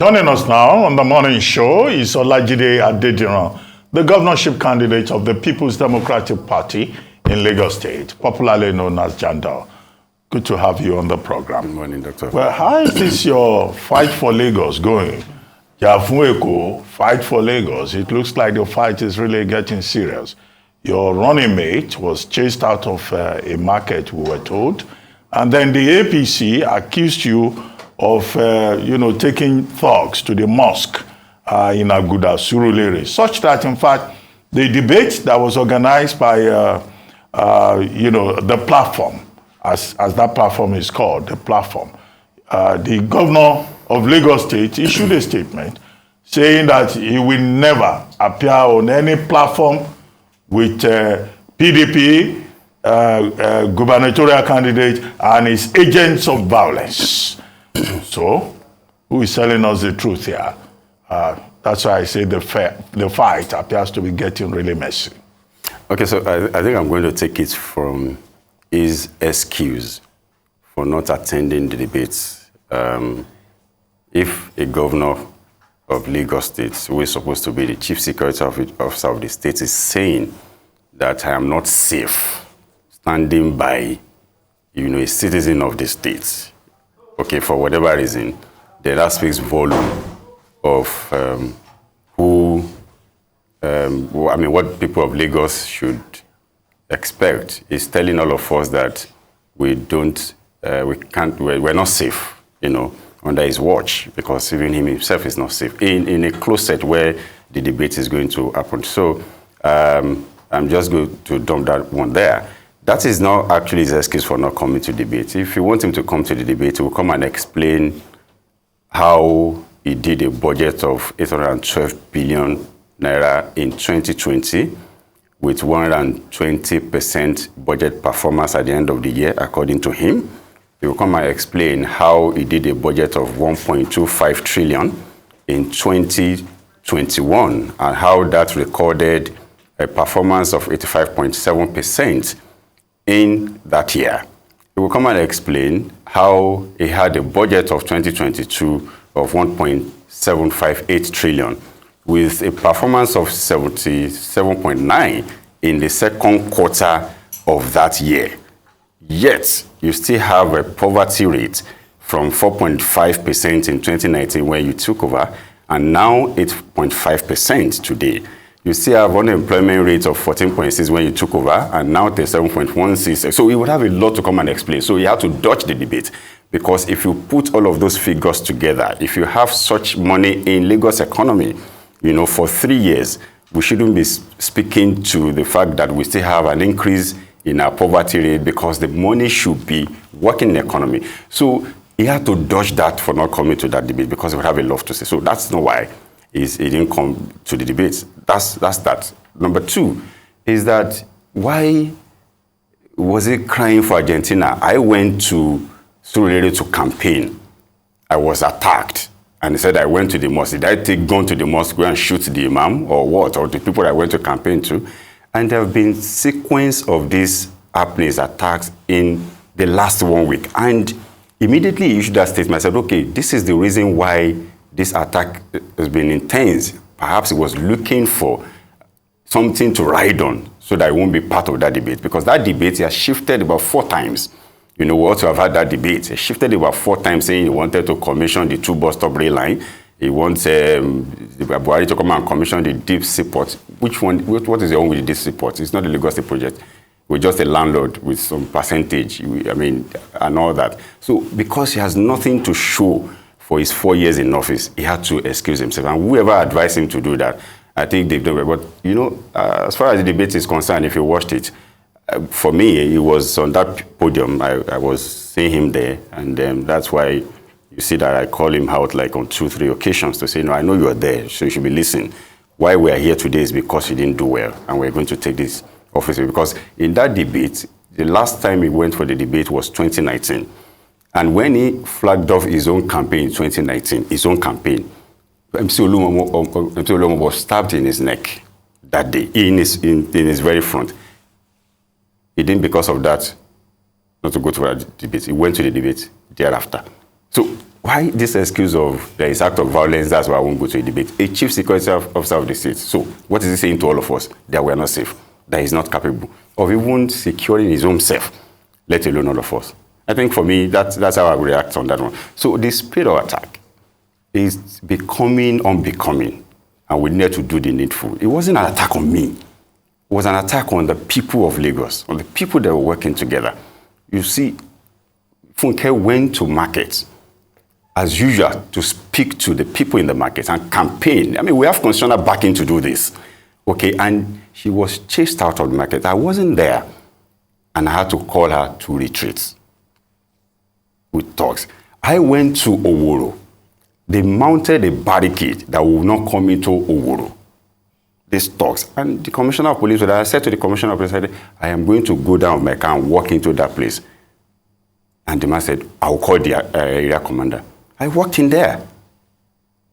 Joining us now on the morning show is Olajide Adediran, the governorship candidate of the People's Democratic Party in Lagos State, popularly known as Jandor. Good to have you on the program. Good morning, Doctor. Well, how is this your fight for Lagos going? Yafuneko, fight for Lagos. It looks like the fight is really getting serious. Your running mate was chased out of a market, we were told, and then the APC accused you of, taking thugs to the mosque in Aguda, Surulere, such that, in fact, the debate that was organized by, the platform, as that platform is called, the platform, the governor of Lagos State issued a statement saying that he will never appear on any platform with PDP gubernatorial candidate and his agents of violence. So, who is telling us the truth here? That's why I say the fight appears to be getting really messy. Okay, so I think I'm going to take it from his excuse for not attending the debates. If a governor of Lagos State, who is supposed to be the chief security officer of the state, is saying that I am not safe standing by, a citizen of the state, okay, for whatever reason, then that speaks volume of what people of Lagos should expect. Is telling all of us that we're not safe, under his watch, because even him himself is not safe in a closed set where the debate is going to happen. So I'm just going to dump that one there. That is not actually his excuse for not coming to debate. If you want him to come to the debate, he will come and explain how he did a budget of 812 billion naira in 2020 with 120% budget performance at the end of the year, according to him. He will come and explain how he did a budget of 1.25 trillion in 2021 and how that recorded a performance of 85.7% in that year. He will come and explain how he had a budget of 2022 of 1.758 trillion with a performance of 77.9 in the second quarter of that year. Yet, you still have a poverty rate from 4.5% in 2019 when you took over, and now 8.5% today. You still have unemployment rate of 14.6 when you took over, and now 37.16. So he would have a lot to come and explain. So he had to dodge the debate, because if you put all of those figures together, if you have such money in Lagos economy, for 3 years, we shouldn't be speaking to the fact that we still have an increase in our poverty rate, because the money should be working in the economy. So he had to dodge that for not coming to that debate, because he would have a lot to say. So that's not why he didn't come to the debates. That's that. Number two is that, why was he crying for Argentina? I went to Surulere to campaign. I was attacked. And he said, I went to the mosque. Did I take gun to the mosque, go and shoot the imam, or what? Or the people I went to campaign to? And there have been sequence of these happenings, attacks in the last 1 week. And immediately he issued that statement. I said, okay, this is the reason why this attack has been intense. Perhaps he was looking for something to ride on so that he won't be part of that debate. Because that debate, he has shifted about 4 times. We also have had that debate. He shifted about 4 times, saying he wanted to commission the 2 bus stop rail line. He wants Buhari to come and commission the deep sea port. Which one? What is the one with the deep sea port? It's not the Lagos State project. We're just a landlord with some percentage, and all that. So because he has nothing to show for his 4 years in office, he had to excuse himself. And whoever advised him to do that, I think they've done it. But, as far as the debate is concerned, if you watched it, for me, he was on that podium. I was seeing him there, and that's why you see that I call him out like on 2-3 occasions to say, no, I know you are there, so you should be listening. Why we are here today is because you didn't do well, and we're going to take this office. Because in that debate, the last time he went for the debate was 2019. And when he flagged off his own campaign in 2019, his own campaign, MC Olumo was stabbed in his neck that day, in his very front. He didn't, because of that, not to go to that debate. He went to the debate thereafter. So why this excuse of there is act of violence, that's why I won't go to a debate? A chief security officer of the state. So what is he saying to all of us? That we are not safe, that he's not capable of even securing his own self, let alone all of us. I think for me, that's how I react on that one. So the spirit of attack is becoming unbecoming, and we need to do the needful. It wasn't an attack on me. It was an attack on the people of Lagos, on the people that were working together. You see, Funke went to markets, as usual, to speak to the people in the markets and campaign. I mean, we have constitutional backing to do this, okay? And she was chased out of the market. I wasn't there, and I had to call her to retreat with talks. I went to Oworo. They mounted a barricade that will not come into Oworo. These talks. And the commissioner of police, I said to the commissioner of police, I am going to go down my car and walk into that place. And the man said, I'll call the area commander. I walked in there.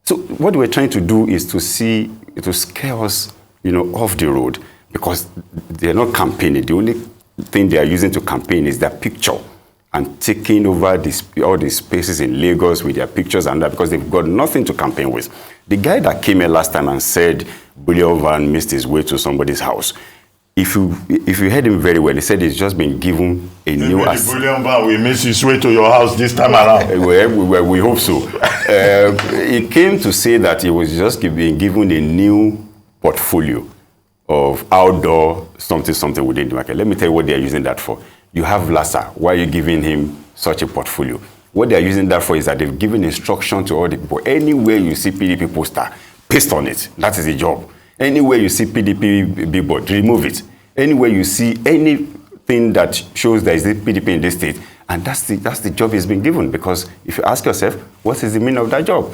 So what we're trying to do is to scare us, off the road, because they're not campaigning. The only thing they are using to campaign is their picture and taking over all these spaces in Lagos with their pictures and that, because they've got nothing to campaign with. The guy that came here last time and said Bullion Van missed his way to somebody's house, if you heard him very well, he said he's just been given a new... The Bullion Van will miss his way to your house this time around. We hope so. He came to say that he was just being given a new portfolio of outdoor something within the market. Let me tell you what they are using that for. You have Lassa. Why are you giving him such a portfolio? What they are using that for is that they've given instruction to all the people. Anywhere you see PDP poster, paste on it. That is the job. Anywhere you see PDP billboard, remove it. Anywhere you see anything that shows there is a PDP in this state, and that's the job he's been given. Because if you ask yourself, what is the meaning of that job?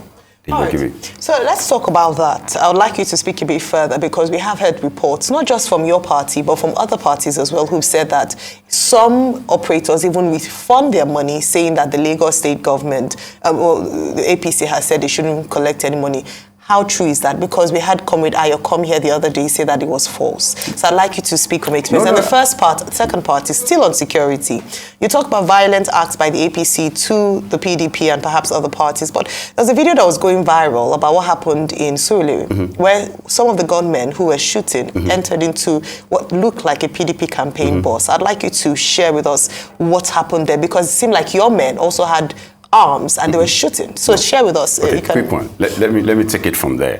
Right. So let's talk about that. I would like you to speak a bit further, because we have heard reports, not just from your party, but from other parties as well, who've said that some operators even refund their money, saying that the Lagos state government, the APC has said they shouldn't collect any money. How true is that? Because we had Comrade Ayo come here the other day say that it was false. So I'd like you to speak from experience. And the second part is still on security. You talk about violent acts by the APC to the PDP and perhaps other parties, but there's a video that was going viral about what happened in Surulere, where some of the gunmen who were shooting entered into what looked like a PDP campaign bus. I'd like you to share with us what happened there, because it seemed like your men also had arms and they were shooting. So share with us. Okay, quick one. Let me take it from there.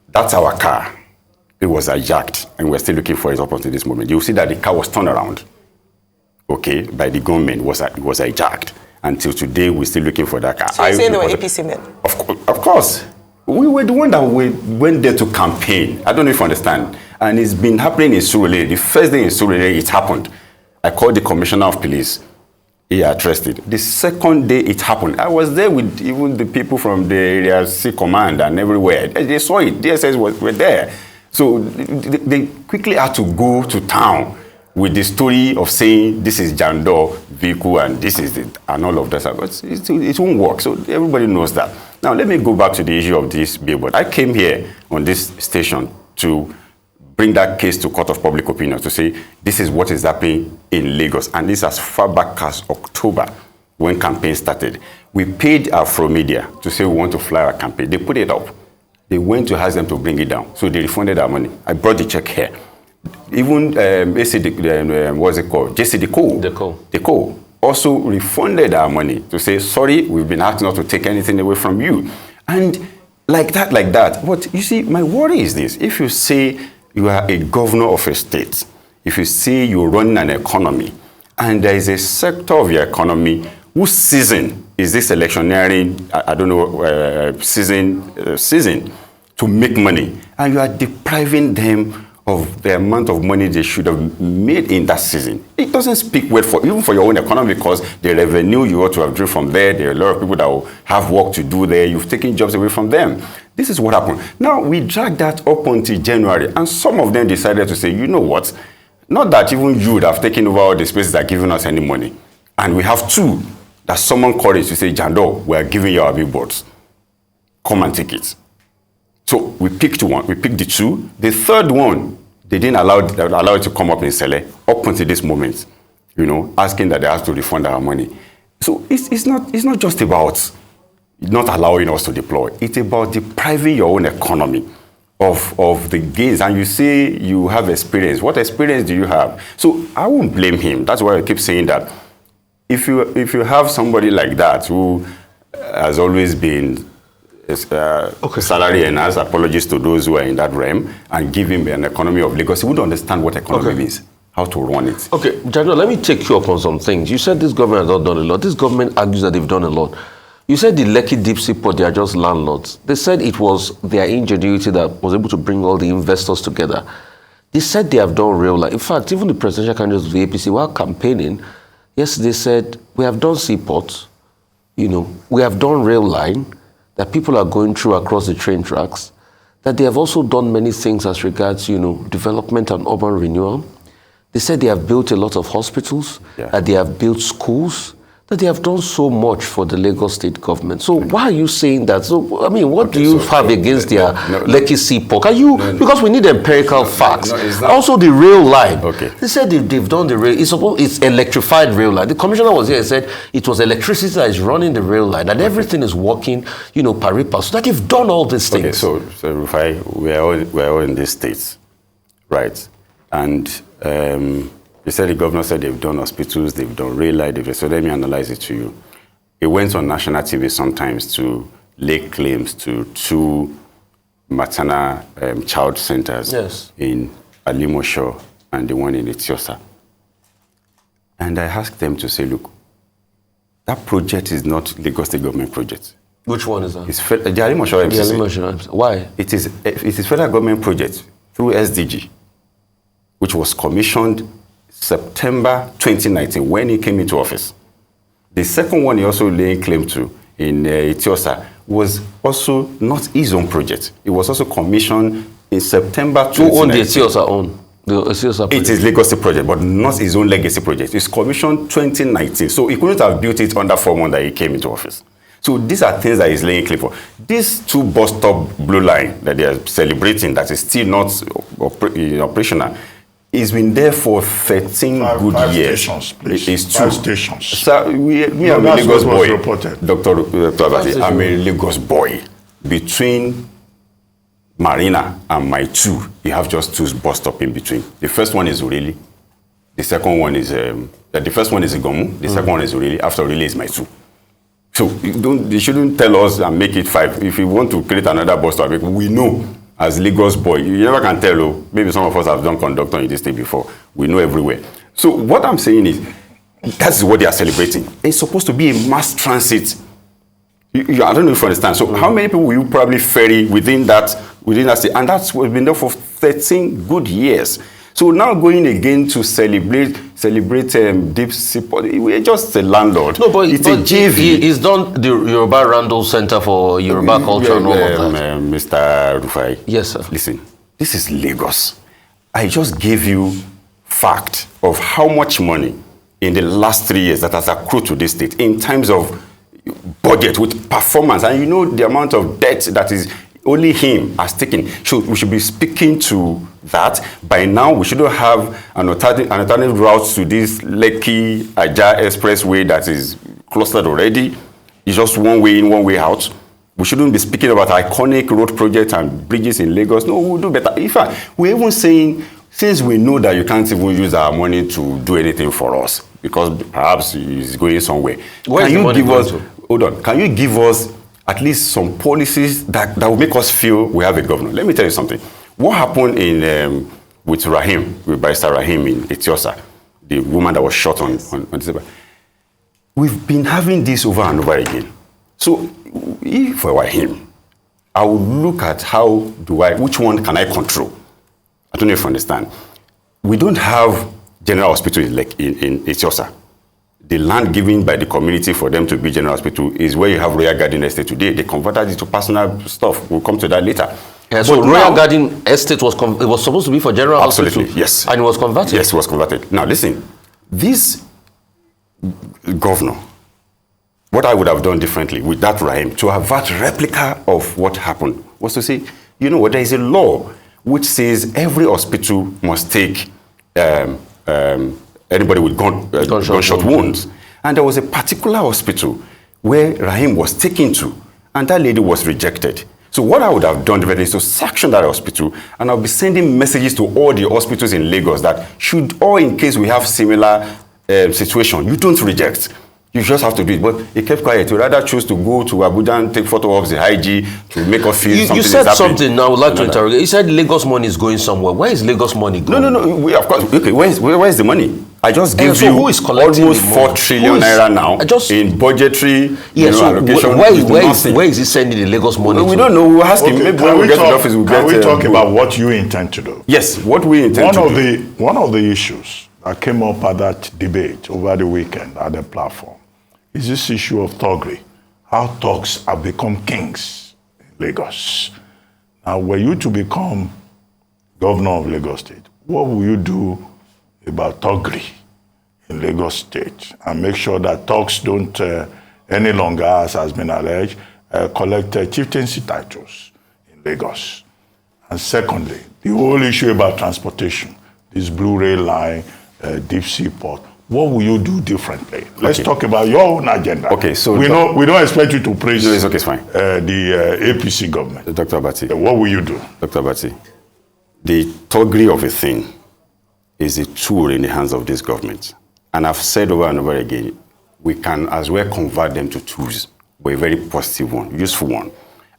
That's our car. It was hijacked, and we're still looking for it up until this moment. You'll see that the car was turned around, okay, by the gunmen. It was hijacked. Until today, we're still looking for that car. So you're saying they were APC men? Of course. We were the one that we went there to campaign. I don't know if you understand. And it's been happening in Surulere. The first day in Surulere, it happened. I called the commissioner of police. He addressed it. The second day it happened, I was there with even the people from the area C command and everywhere. They saw it. DSS were there. So they quickly had to go to town with the story of saying this is Jandor vehicle and this is it and all of that. But it won't work. So everybody knows that. Now let me go back to the issue of this billboard. I came here on this station to bring that case to court of public opinion to say this is what is happening in Lagos, and this as far back as October when campaign started. We paid Afromedia to say we want to fly our campaign. They put it up. They went to ask them to bring it down, so they refunded our money. I brought the check here. Even what's it called? JC Deco also refunded our money to say sorry, we've been asked not to take anything away from you, and like that. But you see, my worry is this: if you say you are a governor of a state, if you say you're running an economy, and there is a sector of your economy whose season is this electioneering, season to make money, and you are depriving them of the amount of money they should have made in that season, it doesn't speak well even for your own economy, because the revenue you ought to have drew from there, there are a lot of people that will have work to do there, you've taken jobs away from them. This is what happened. Now, we dragged that up until January, and some of them decided to say, you know what, not that even you would have taken over all the spaces that are giving us any money. And we have two that summoned courage to say, Jandor, we are giving you our billboards. Come and take it. So we picked one, we picked the two. The third one, they didn't allow it to come up in Sele up until this moment, asking that they have to refund our money. So it's not just about not allowing us to deploy. It's about depriving your own economy of the gains. And you say you have experience. What experience do you have? So I won't blame him. That's why I keep saying that. If you have somebody like that who has always been salary earners, apologies to those who are in that realm, and give him an economy of Lagos, he wouldn't understand what economy means, how to run it. Okay, Jandor, let me take you up on some things. You said this government has not done a lot. This government argues that they've done a lot. You said the Lekki Deep Sea Port, they are just landlords. They said it was their ingenuity that was able to bring all the investors together. They said they have done real life. In fact, even the presidential candidates of the APC, while campaigning, yes, they said, we have done seaports, we have done rail line, that people are going through across the train tracks, that they have also done many things as regards, development and urban renewal. They said they have built a lot of hospitals, that they have built schools, that they have done so much for the Lagos state government. So why are you saying that? So, I mean, what do you have against their Lekki Seaport? Because we need empirical facts. Also, the rail line. They said they've done the rail. It's electrified rail line. The commissioner was here and said it was electricity that is running the rail line, and everything is working, pari passu. So that they've done all these things. So Rufai, we're all in these states, right? And they said the governor said they've done hospitals, they've done rail line, so let me analyze it to you. It went on national TV sometimes to lay claims to 2 maternal child centers in Alimosho and the one in Etiosa. And I asked them to say, look, that project is not Lagos State government project. Which one is that? It's the Alimosho MCC. The Alimosho MCC. Why? It is federal government project through SDG, which was commissioned September 2019 when he came into office. The second one he also laying claim to in Etiosa was also not his own project. It was also commissioned in September 2019. Who owned the Etiosa the Etiosa project? It is Lagos State project, but not his own legacy project. It's commissioned 2019. So he couldn't have built it under 4 months that he came into office. So these are things that he's laying claim for. These 2 bus stop blue line that they are celebrating that is still not operational, it's been there for 13 good years. Stations, please. It's 5 true. stations. So I'm a Lagos boy. Dr. Abati, I'm a Lagos boy. Between Marina and my 2, you have just 2 bus stops in between. The first one is Ureli. The second one is the first one is Igomu. The second one is Ureli. After Ureli is my 2. So you shouldn't tell us and make it 5. If you want to create another bus stop, we know. As Lagos boy, you never can tell, maybe some of us have done conductor in this state before. We know everywhere. So what I'm saying is, that's what they are celebrating. It's supposed to be a mass transit. I don't know if you understand. So how many people will you probably ferry within that state? And that's what's been there for 13 good years. So now going again to celebrate Deep Sea Port, we're just a landlord. No, but it's a JV. He's done the Yoruba Randall Center for Yoruba Culture and all of that. Mr. Rufai. Yes, sir. Listen, this is Lagos. I just gave you fact of how much money in the last 3 years that has accrued to this state in terms of budget with performance. And you know the amount of debt that is only him has taken. So we should be speaking to that. By now, we shouldn't have an alternative route to this Lekki-Aja expressway that is clustered already. It's just one way in, one way out. We shouldn't be speaking about iconic road projects and bridges in Lagos. No, we'll do better. In fact, we're even saying, since we know that you can't even use our money to do anything for us, because perhaps it's going somewhere. Can you give us, hold on, can you give us at least some policies that will make us feel we have a governor? Let me tell you something. What happened with Barrister Rahim in Etiosa, the woman that was shot on December? We've been having this over and over again. So if I were him, I would look at which one can I control? I don't know if you understand. We don't have general hospital in Etiosa. The land given by the community for them to be general hospital is where you have Royal Garden Estate today. They converted it to personal stuff. We'll come to that later. Yeah, so Royal Garden Estate was supposed to be for general absolutely, hospital? Yes. And it was converted? Yes, it was converted. Now listen, this governor, what I would have done differently with that Rahim to avert replica of what happened was to say, you know what, there is a law which says every hospital must take anybody with gunshot wounds. And there was a particular hospital where Rahim was taken to And that lady was rejected. So what I would have done is to sanction that hospital, and I'll be sending messages to all the hospitals in Lagos that should, or in case we have similar situation, you don't reject. You just have to do it. But he kept quiet. He rather choose to go to Abuja and take photo of the IG to make us feel something. You said something now I would like to interrogate. You said Lagos money is going somewhere. Where is Lagos money going? No. Of course. Okay, where is the money? I just gave so you who is collecting almost the 4 trillion naira now in budgetary allocation. Where is he sending the Lagos money we to? don't know. We'll ask him. Maybe when we get to the office, can we talk about what you intend to do? Yes, what we intend to do. One of the issues that came up at that debate over the weekend at the platform is this issue of thuggery, how thugs have become kings in Lagos. Now, were you to become governor of Lagos State, what will you do about thuggery in Lagos State and make sure that thugs don't any longer, as has been alleged, collect chieftaincy titles in Lagos? And secondly, the whole issue about transportation, this Blue Rail line, deep sea port, what will you do differently? Let's talk about your own agenda. Okay, so we don't expect you to praise it's okay, it's fine. The APC government. Dr. Abati. What will you do? Dr. Abati, the thuggery of a thing is a tool in the hands of this government. And I've said over and over again, we can as well convert them to tools, but a very positive one, useful one,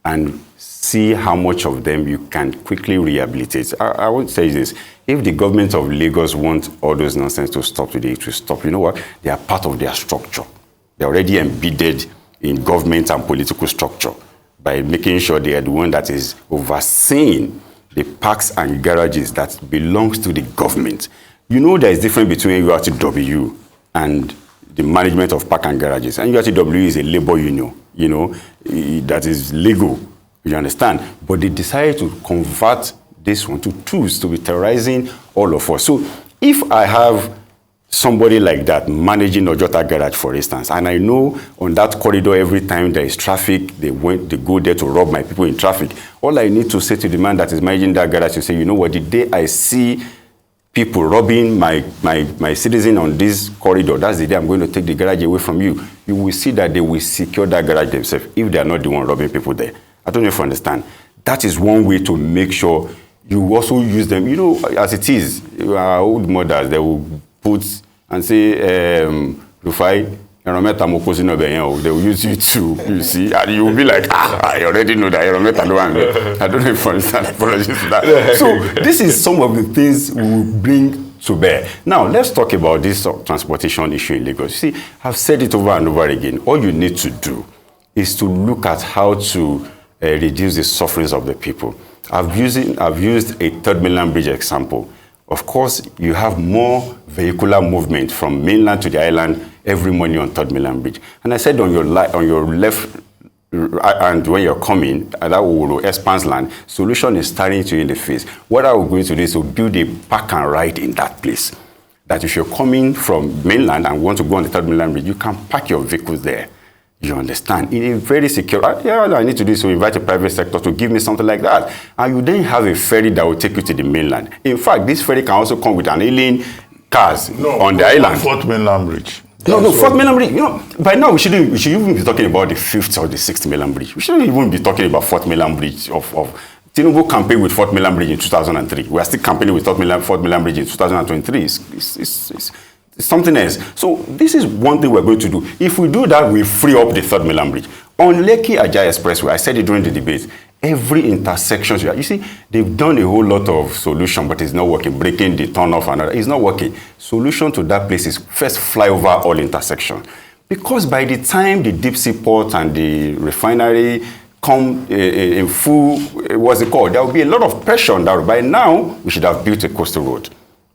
and see how much of them you can quickly rehabilitate. I would say this, if the government of Lagos wants all those nonsense to stop today, to stop, you know what? They are part of their structure. They're already embedded in government and political structure by making sure they are the one that is overseeing the parks and garages that belongs to the government. You know there is difference between URTW and the management of park and garages. And URTW is a labor union, you know, that is legal, you understand? But they decided to convert this one to tools to be terrorizing all of us. So if I have somebody like that managing Ojota garage, for instance, and I know on that corridor every time there is traffic, they go there to rob my people in traffic, all I need to say to the man that is managing that garage to say, you know what, the day I see people robbing my citizen on this corridor, that's the day I'm going to take the garage away from you. You will see that they will secure that garage themselves if they are not the one robbing people there. I don't know if you understand. That is one way to make sure you also use them. You know, as it is, our old mothers, they will put and say, Rufai, they will use you too, you see, and you will be like, I already know that. I don't know if you understand. Apologies for that. So this is some of the things we will bring to bear. Now, let's talk about this transportation issue in Lagos. You see, I've said it over and over again. All you need to do is to look at how to reduce the sufferings of the people. I've used a Third Mainland Bridge example. Of course, you have more vehicular movement from mainland to the island every morning on Third Mainland Bridge. And I said on your left and when you're coming, that will expand land, solution is staring to you in the face. What I will going to do is to build a park and ride in that place. That if you're coming from mainland and want to go on the Third Mainland Bridge, you can park your vehicles there. You understand? In a very secure, all I need to do is to invite a private sector to give me something like that. And you then have a ferry that will take you to the mainland. In fact, this ferry can also come with an alien cars on the island. Fourth Mainland Bridge. No, Fourth Mainland Bridge. You know, by now we should even be talking about the 5th or the 6th Mainland Bridge. We shouldn't even be talking about Fourth Mainland Bridge of Tinubu campaigned with Fourth Mainland Bridge in 2003. We are still campaigning with Fourth Mainland Bridge in 2023. It's something else. So this is one thing we're going to do. If we do that, we free up the Third Mainland Bridge. On Lekki-Ajah Expressway, I said it during the debate, every intersection, you see, they've done a whole lot of solution, but it's not working. Breaking the turn-off and other, it's not working. Solution to that place is first fly over all intersections. Because by the time the deep sea port and the refinery come in full, what's it called? There will be a lot of pressure on that road. By now, we should have built a coastal road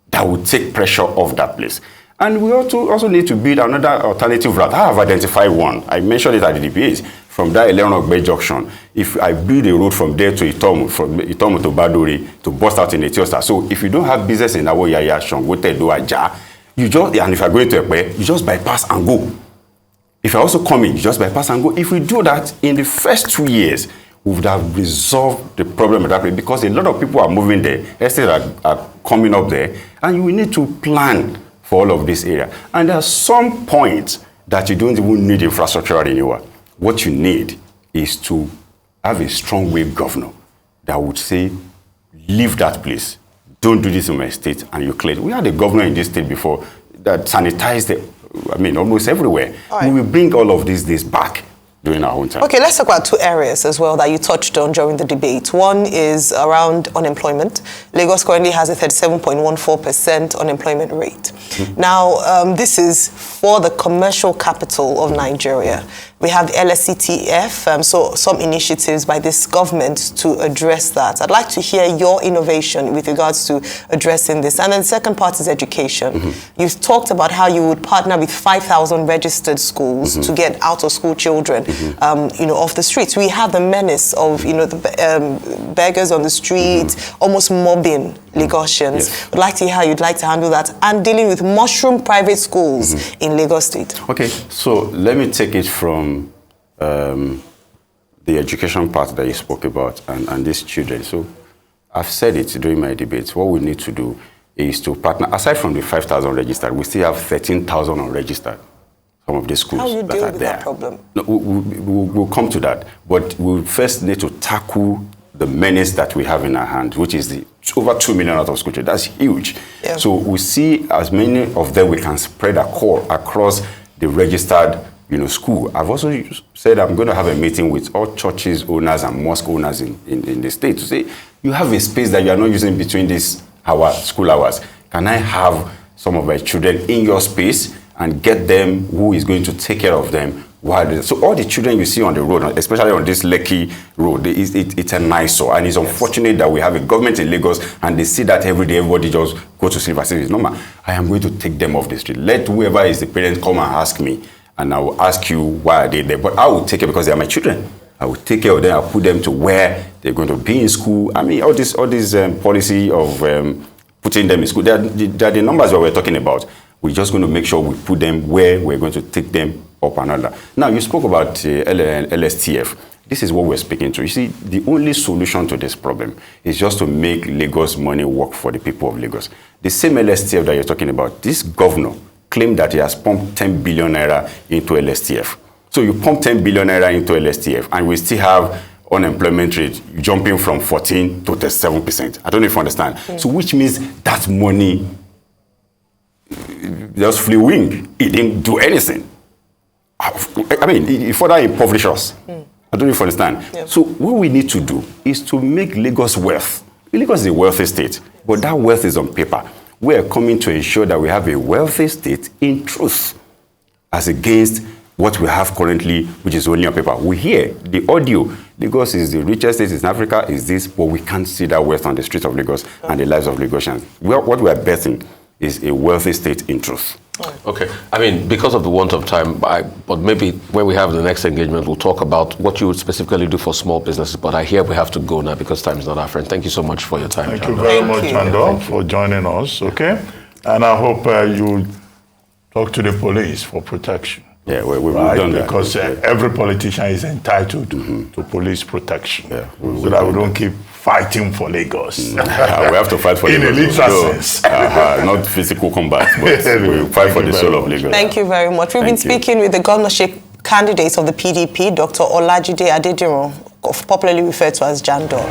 that would take pressure off that place. And we also need to build another alternative route. I have identified one. I mentioned it at the DPAs. From that Eleanor Junction, if I build a road from there to Itomu, from Itomu to Baduri, to bust out in Etiosa. So if you don't have business in Awoyaya, Shongote, Doaja, you just, and if you're going to Ekpe, you just bypass and go. If you're also coming, you just bypass and go. If we do that in the first 2 years, we would have resolved the problem at that place, because a lot of people are moving there, estates are coming up there, and you will need to plan for all of this area. And there are some points that you don't even need infrastructural renewal. What you need is to have a strong wave governor that would say, leave that place. Don't do this in my state, and you clear it. We had a governor in this state before that sanitized almost everywhere. Right. We will bring all of these days back during our own time. Okay, let's talk about two areas as well that you touched on during the debate. One is around unemployment. Lagos currently has a 37.14% unemployment rate. Now, this is for the commercial capital of Nigeria. We have LSCTF, so some initiatives by this government to address that. I'd like to hear your innovation with regards to addressing this. And then the second part is education. You've talked about how you would partner with 5,000 registered schools to get out-of-school children, off the streets. We have the menace of, the beggars on the street, almost mobbing Lagosians. Yes. I'd like to hear how you'd like to handle that and dealing with mushroom private schools in Lagos State. Okay, so let me take it from the education part that you spoke about and these children. So I've said it during my debates. What we need to do is to partner. Aside from the 5,000 registered, we still have 13,000 unregistered. Some of the schools How do you that deal are with there. that problem? No, we'll come to that. But we first need to tackle the menace that we have in our hands, which is the over 2 million out of school children. That's huge. Yeah. So we see as many of them we can spread across the registered school. I've also said I'm going to have a meeting with all churches owners and mosque owners in the state to say, you have a space that you are not using between these school hours. Can I have some of my children in your space and get them who is going to take care of them? So all the children you see on the road, especially on this Lekki road, it's a nice so. And it's unfortunate that we have a government in Lagos and they see that every day everybody just go to sleep. I say, it's normal. I am going to take them off the street. Let whoever is the parent come and ask me. And I will ask you why are they there. But I will take care because they are my children. I will take care of them. I'll put them to where they're going to be in school. I mean, all this policy of putting them in school, they're the numbers that we're talking about. We're just going to make sure we put them where we're going to take them up and under. Now, you spoke about LSTF. This is what we're speaking to. You see, the only solution to this problem is just to make Lagos money work for the people of Lagos. The same LSTF that you're talking about, this governor claimed that he has pumped 10 billion naira into LSTF. So you pump 10 billion naira into LSTF and we still have unemployment rate jumping from 14 to 37%. I don't know if you understand. So which means that money just flew wing. It didn't do anything. I mean, it further impoverished us. I don't know if you understand. Yep. So what we need to do is to make Lagos wealth. Lagos is a wealthy state, but that wealth is on paper. We are coming to ensure that we have a wealthy state in truth, as against what we have currently, which is only on paper. We hear the audio. Lagos is the richest state in Africa, is this, but we can't see that wealth on the streets of Lagos and the lives of Lagosians. What we are betting is a wealthy state in truth. Okay. I mean, because of the want of time, but maybe when we have the next engagement, we'll talk about what you would specifically do for small businesses. But I hear we have to go now because time is not our friend. Thank you so much for your time, Thank Jandor. you very much, Jandor, for joining us, okay? And I hope you talk to the police for protection. Yeah, we've done that. Because every politician is entitled to police protection. Yeah, so that we don't keep fighting for Lagos. We have to fight for in Lagos. In a literal sense. Not physical combat, but we fight for the soul of Lagos. Thank you very much. We've been speaking with the governorship candidates of the PDP, Dr. Olajide Adediran, popularly referred to as Jandor.